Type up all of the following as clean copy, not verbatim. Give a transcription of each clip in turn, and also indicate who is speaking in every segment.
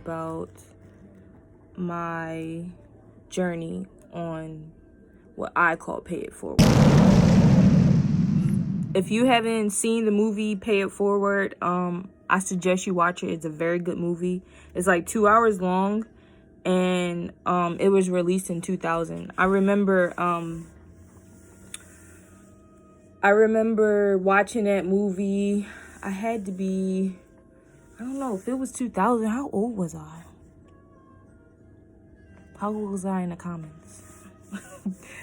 Speaker 1: about my journey on what I call Pay It Forward. If you haven't seen the movie Pay It Forward, I suggest you watch it. It's a very good movie. It's like 2 hours long, and it was released in 2000. I remember watching that movie. I had to be, I don't know if it was 2000. How old was I? How old was I in the comments?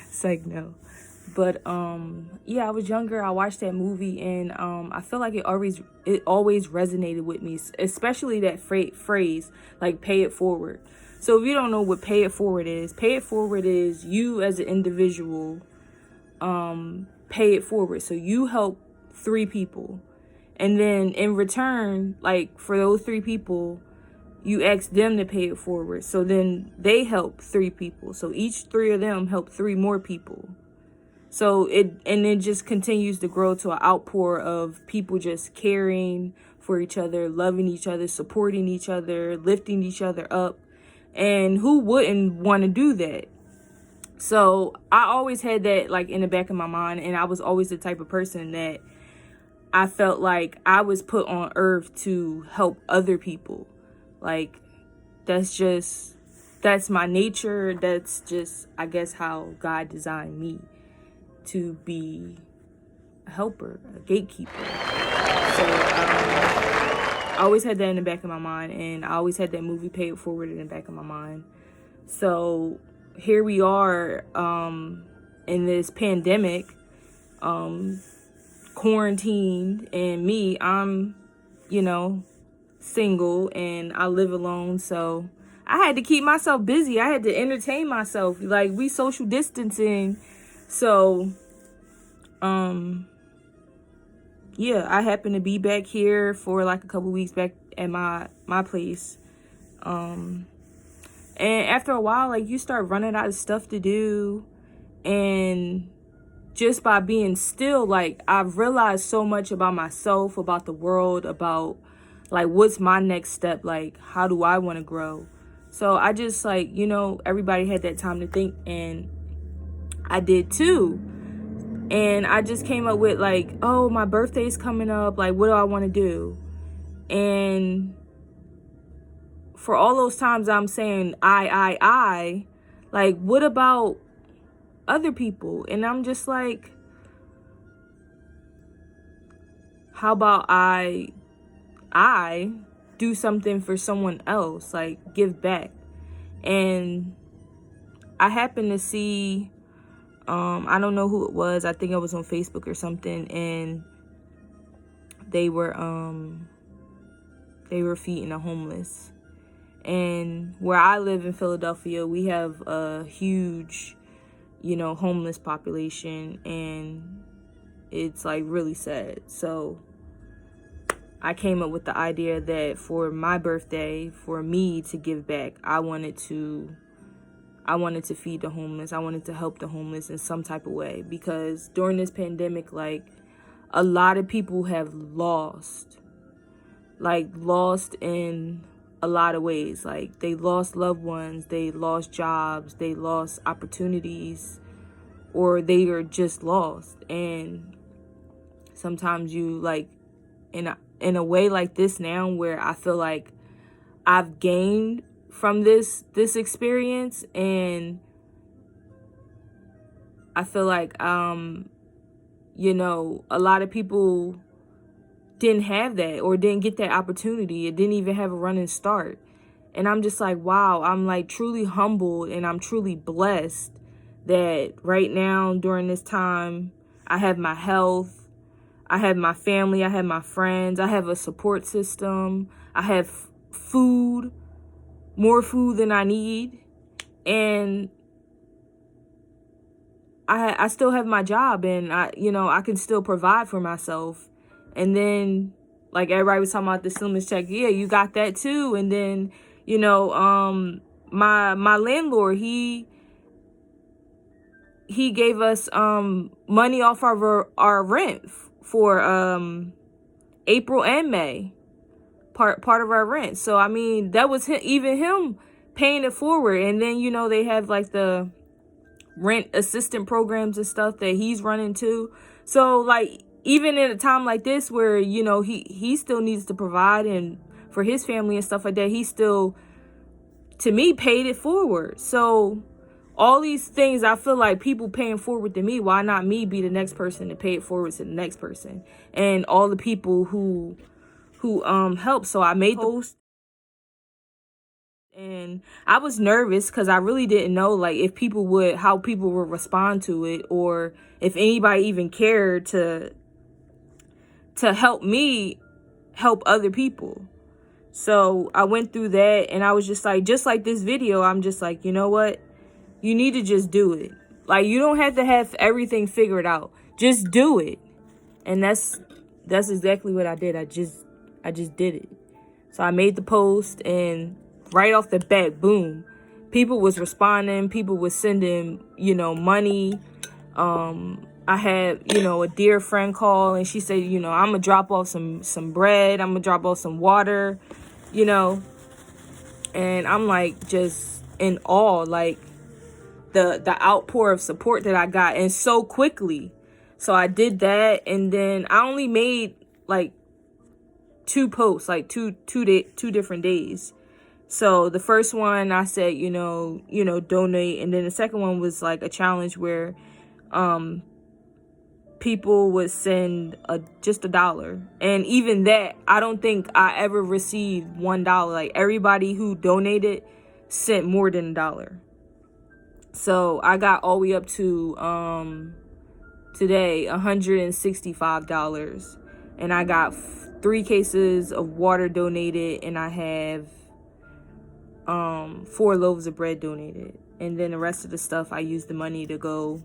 Speaker 1: It's like, no. But yeah, I was younger. I watched that movie, and I feel like it always resonated with me, especially that phrase, like pay it forward. So if you don't know what pay it forward is you as an individual pay it forward. So you help 3 people, and then in return, like for those 3 people, you ask them to pay it forward. So then they help 3 people. So each 3 of them help 3 more people. So it just continues to grow to an outpour of people just caring for each other, loving each other, supporting each other, lifting each other up. And who wouldn't want to do that? So I always had that like in the back of my mind, and I was always the type of person that I felt like I was put on earth to help other people. Like that's my nature. That's just, I guess, how God designed me to be a helper, a gatekeeper. So I always had that in the back of my mind, and I always had that movie Pay It Forward in the back of my mind. So here we are in this pandemic, quarantined, and I'm, single, and I live alone. So I had to keep myself busy. I had to entertain myself. Like, we social distancing. So, yeah, I happened to be back here for like a couple weeks back at my place. And after a while, like, you start running out of stuff to do. And just by being still, like, I've realized so much about myself, about the world, about like, what's my next step? Like, how do I want to grow? So I just, like, everybody had that time to think, and I did too. And I just came up with like, oh, my birthday's coming up. Like, what do I want to do? And for all those times I'm saying I, like, what about other people? And I'm just like, how about I do something for someone else, like give back? And I happened to see, I don't know who it was. I think I was on Facebook or something, and they were feeding the homeless. And where I live in Philadelphia, we have a huge, homeless population, and it's like really sad. So I came up with the idea that for my birthday, for me to give back, I wanted to feed the homeless. I wanted to help the homeless in some type of way, because during this pandemic, like, a lot of people have lost in a lot of ways. Like, they lost loved ones, they lost jobs, they lost opportunities, or they are just lost. And sometimes you, like, in a way like this now, where I feel like I've gained from this experience, and I feel like a lot of people didn't have that, or didn't get that opportunity. It didn't even have a running start. And I'm just like, wow, I'm like truly humbled, and I'm truly blessed that right now during this time I have my health, I have my family, I have my friends, I have a support system, I have food, more food than I need, and I still have my job, and I can still provide for myself. And then, like, everybody was talking about the stimulus check. Yeah, you got that too. And then, my landlord, he gave us money off our rent for April and May. part of our rent. So I mean, that was even him paying it forward. And then, you know, they have like the rent assistant programs and stuff that he's running too. So like, even in a time like this where, you know, he still needs to provide and for his family and stuff like that, he still, to me, paid it forward. So all these things, I feel like people paying forward to me, why not me be the next person to pay it forward to the next person? And all the people who helped. So I made the post, and I was nervous because I really didn't know like if people would, how people would respond to it, or if anybody even cared to help me help other people. So I went through that, and I was just like this video, I'm just like, you know what? You need to just do it. Like, you don't have to have everything figured out. Just do it. And that's exactly what I did. I just did it. So I made the post, and right off the bat, boom, people was responding. People was sending, you know, money. I had, you know, a dear friend call, and she said, you know, I'm gonna drop off some bread. I'm gonna drop off some water, you know. And I'm like just in awe, like the outpour of support that I got, and so quickly. So I did that, and then I only made like 2 posts, like two different days. So the first one I said, you know, donate, and then the second one was like a challenge where people would send just $1. And even that, I don't think I ever received $1. Like, everybody who donated sent more than $1. So I got all the way up to today $165, and I got 3 cases of water donated, and I have 4 loaves of bread donated. And then the rest of the stuff, I used the money to go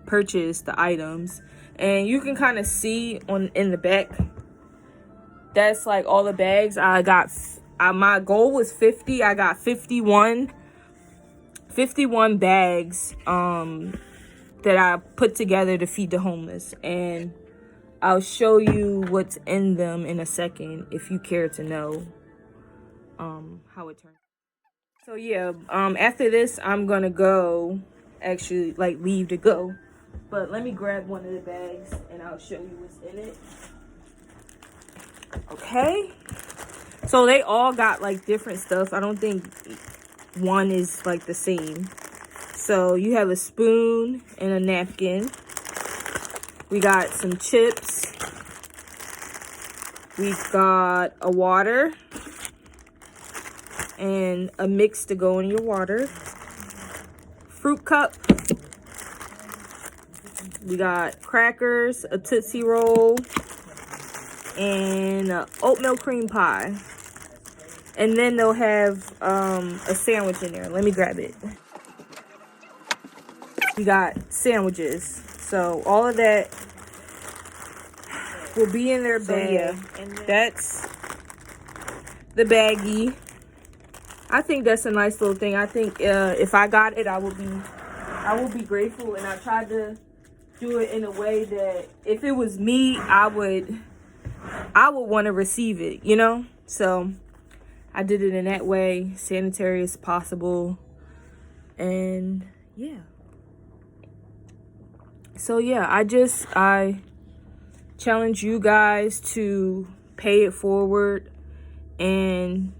Speaker 1: purchase the items. And you can kind of see in the back, that's like all the bags I got. My goal was 50. I got 51 bags that I put together to feed the homeless, and I'll show you what's in them in a second if you care to know how it turned. So yeah, after this I'm gonna go, actually like leave to go, but let me grab one of the bags and I'll show you what's in it. Okay, so they all got like different stuff. I don't think one is like the same. So you have a spoon and a napkin. We got some chips. We've got a water and a mix to go in your water. Fruit cup. We got crackers, a Tootsie Roll, and oatmeal cream pie. And then they'll have a sandwich in there. Let me grab it. We got sandwiches. So all of that will be in their bag. Yeah, that's the baggie. I think that's a nice little thing. I think if I got it, I will be grateful. And I tried to do it in a way that if it was me, I would want to receive it, you know? So I did it in that way, sanitary as possible. And yeah. So yeah, I challenge you guys to pay it forward, and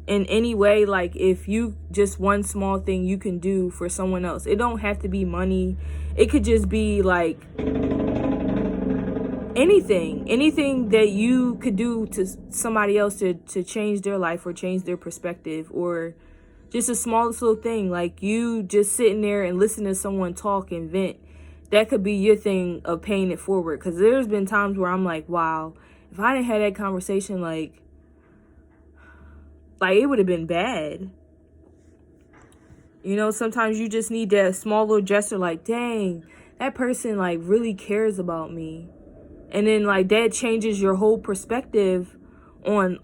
Speaker 1: in any way, like if you just one small thing you can do for someone else. It don't have to be money. It could just be like anything that you could do to somebody else to change their life or change their perspective, or just a smallest little thing, like you just sitting there and listening to someone talk and vent. That could be your thing of paying it forward. Because there's been times where I'm like, wow, if I didn't have that conversation, like it would have been bad. You know, sometimes you just need that small little gesture, like, dang, that person like really cares about me. And then like that changes your whole perspective on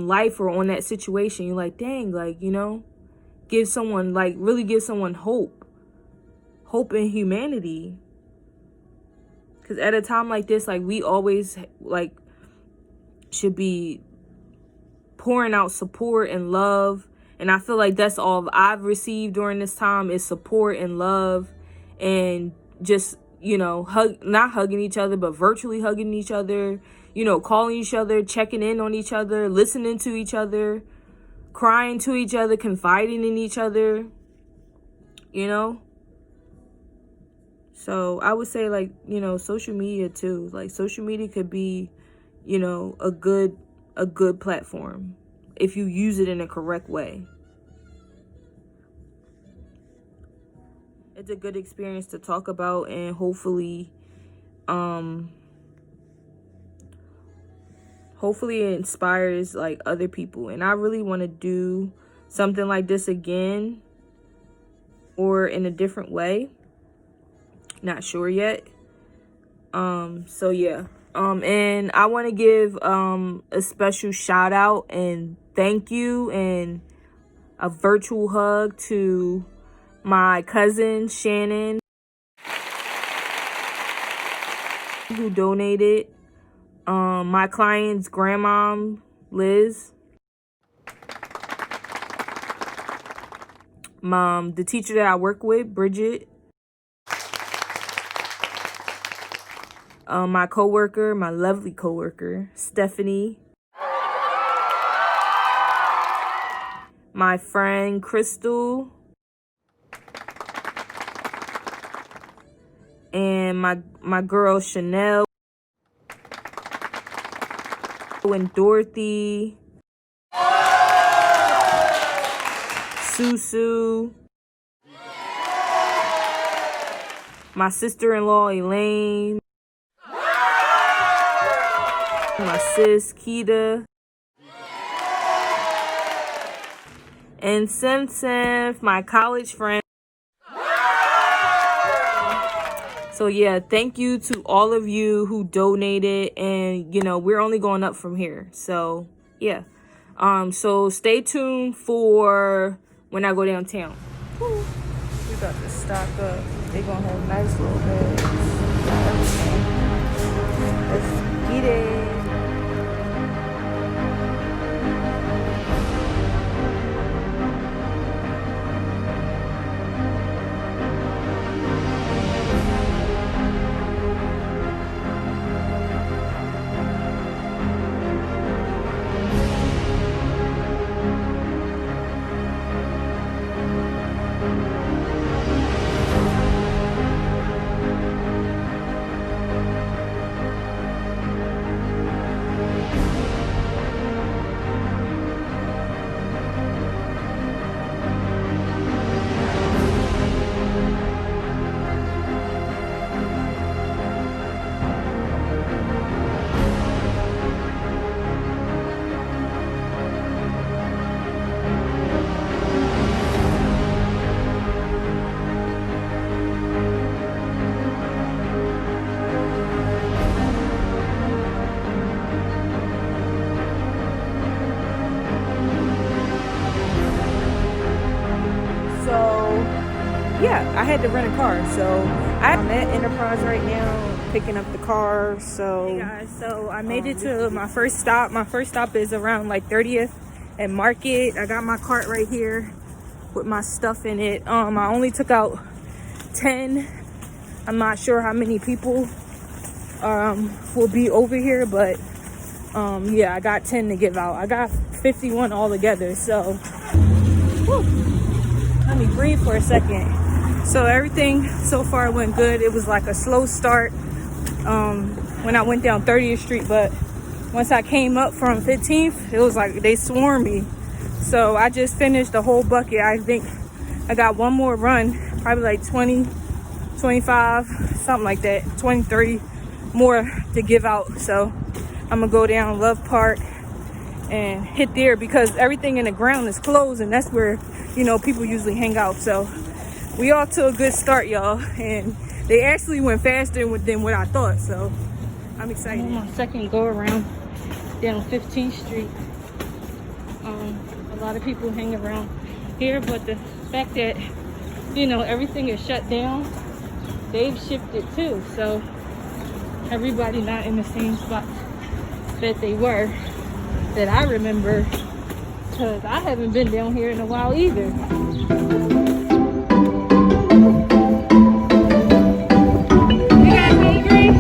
Speaker 1: life or on that situation. You're like, dang, like, you know, really give someone hope in humanity. Because at a time like this, like we always like should be pouring out support and love. And I feel like that's all I've received during this time is support and love, and just, you know, not hugging each other, but virtually hugging each other, you know, calling each other, checking in on each other, listening to each other, crying to each other, confiding in each other, you know. So I would say, like, you know, social media too. Like, social media could be, you know, a good platform if you use it in a correct way. It's a good experience to talk about, and hopefully it inspires like other people. And I really want to do something like this again, or in a different way. Not sure yet. So yeah. And I want to give a special shout out and thank you and a virtual hug to my cousin Shannon, who donated, my client's grandmom Liz, the teacher that I work with, Bridget, my coworker, my lovely coworker, Stephanie, my friend Crystal, and my girl Chanel and Dorothy, Susu, my sister-in-law Elaine, my sis Keita, and Sim, my college friend. So yeah, thank you to all of you who donated, and you know, we're only going up from here. So yeah, so stay tuned for when I go downtown. Woo. We got to stock up. They gonna have nice little bags. Everything. Let's get it. Yeah, I had to rent a car, so I'm at Enterprise right now picking up the car. So hey guys, so I made it to my first stop. My first stop is around like 30th and Market. I got my cart right here with my stuff in it. I only took out 10. I'm not sure how many people will be over here, but yeah, I got 10 to give out. I got 51 altogether, so whew. Let me breathe for a second. So everything so far went good. It was like a slow start when I went down 30th Street, but once I came up from 15th, it was like they swarmed me. So I just finished the whole bucket. I think I got one more run, probably like 20, 25, something like that, 20, 30 more to give out. So I'm gonna go down Love Park and hit there because everything in the ground is closed, and that's where, you know, people usually hang out. So we all took a good start, y'all, and they actually went faster than what I thought, so I'm excited. I'm on my second go around down 15th Street. A lot of people hang around here, but the fact that, you know, everything is shut down, they've shifted too, so everybody not in the same spot that they were, that I remember Cause I haven't been down here in a while either. You guys hungry?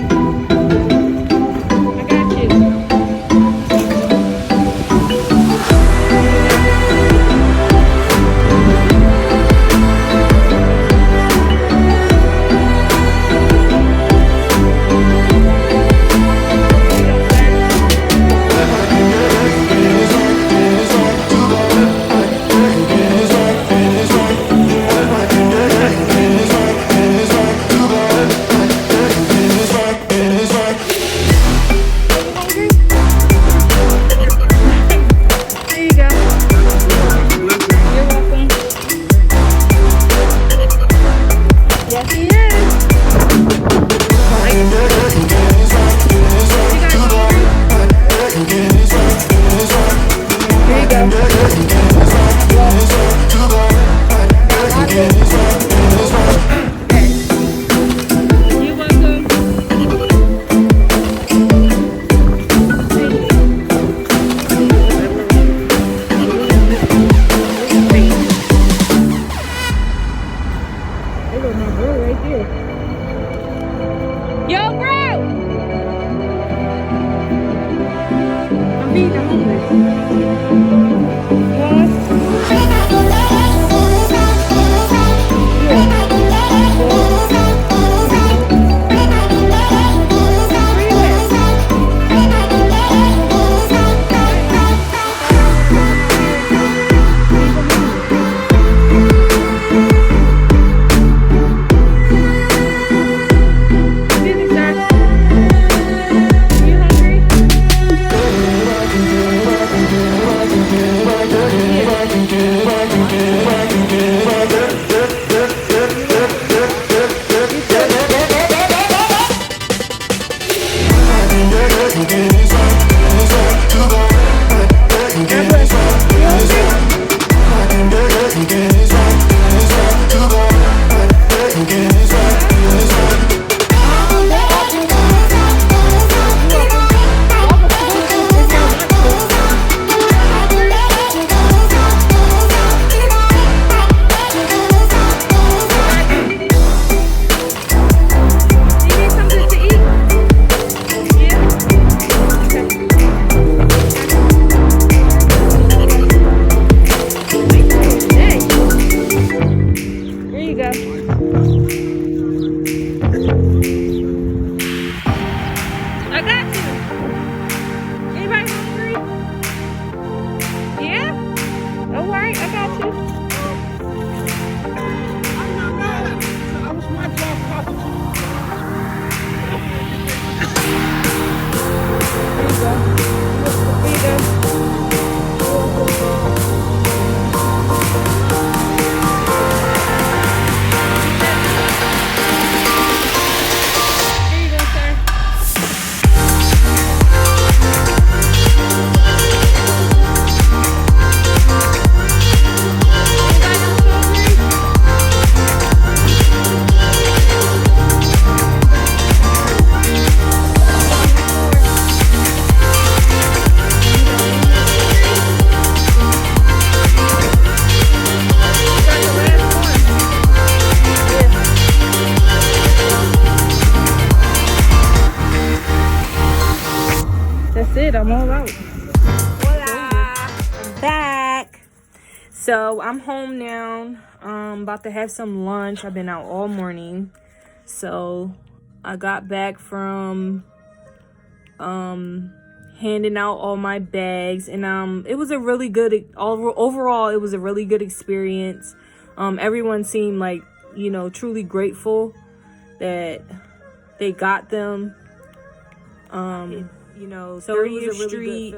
Speaker 1: I got you. I'm all out. Hola. I'm back. So I'm home now. About to have some lunch. I've been out all morning. So I got back from handing out all my bags, and it was a really good overall it was a really good experience. Everyone seemed like, you know, truly grateful that they got them. You know, 30th Street,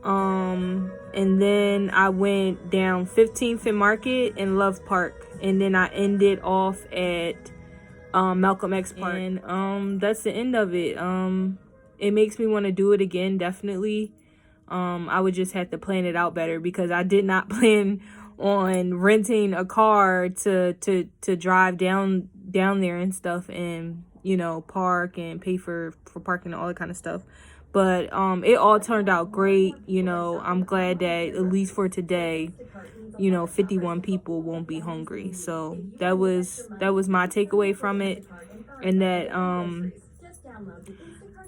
Speaker 1: and then I went down 15th and Market and Love Park, and then I ended off at Malcolm X Park, and that's the end of it. It makes me want to do it again, definitely. I would just have to plan it out better, because I did not plan on renting a car to drive down there and stuff, and, you know, park and pay for parking and all that kind of stuff. But it all turned out great. You know, I'm glad that at least for today, you know, 51 people won't be hungry. So that was my takeaway from it. And that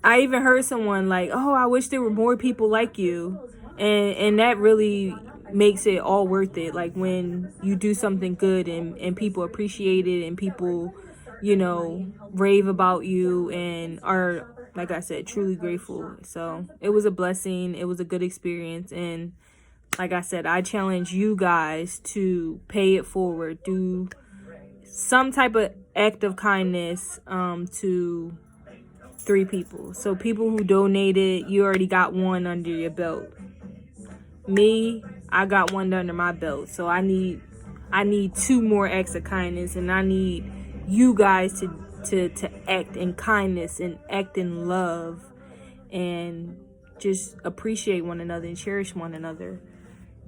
Speaker 1: I even heard someone like, oh, I wish there were more people like you. And that really makes it all worth it. Like when you do something good and people appreciate it and people, you know, rave about you and are, like I said, truly grateful. So it was a blessing. It was a good experience. And like I said, I challenge you guys to pay it forward. Do some type of act of kindness to 3 people. So people who donated, you already got one under your belt. Me, I got one under my belt. So I need 2 more acts of kindness, and I need you guys to act in kindness and act in love and just appreciate one another and cherish one another.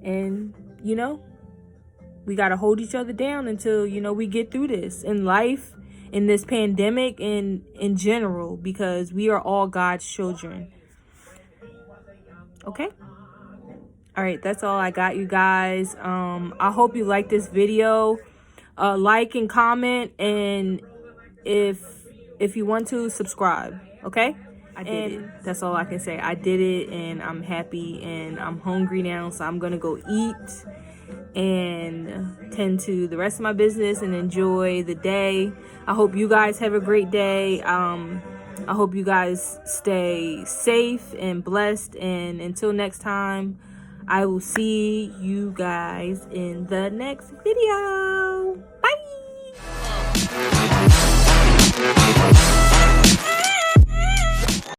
Speaker 1: And you know, we got to hold each other down until, you know, we get through this in life, in this pandemic, and in general, because we are all God's children. Okay? All right, that's all I got, you guys. I hope you like this video. Like and comment, and if you want to, subscribe. Okay? I did it. That's all I can say. I did it, and I'm happy, and I'm hungry now, so I'm gonna go eat and tend to the rest of my business and enjoy the day. I hope you guys have a great day. I hope you guys stay safe and blessed, and until next time, I will see you guys in the next video. Bye.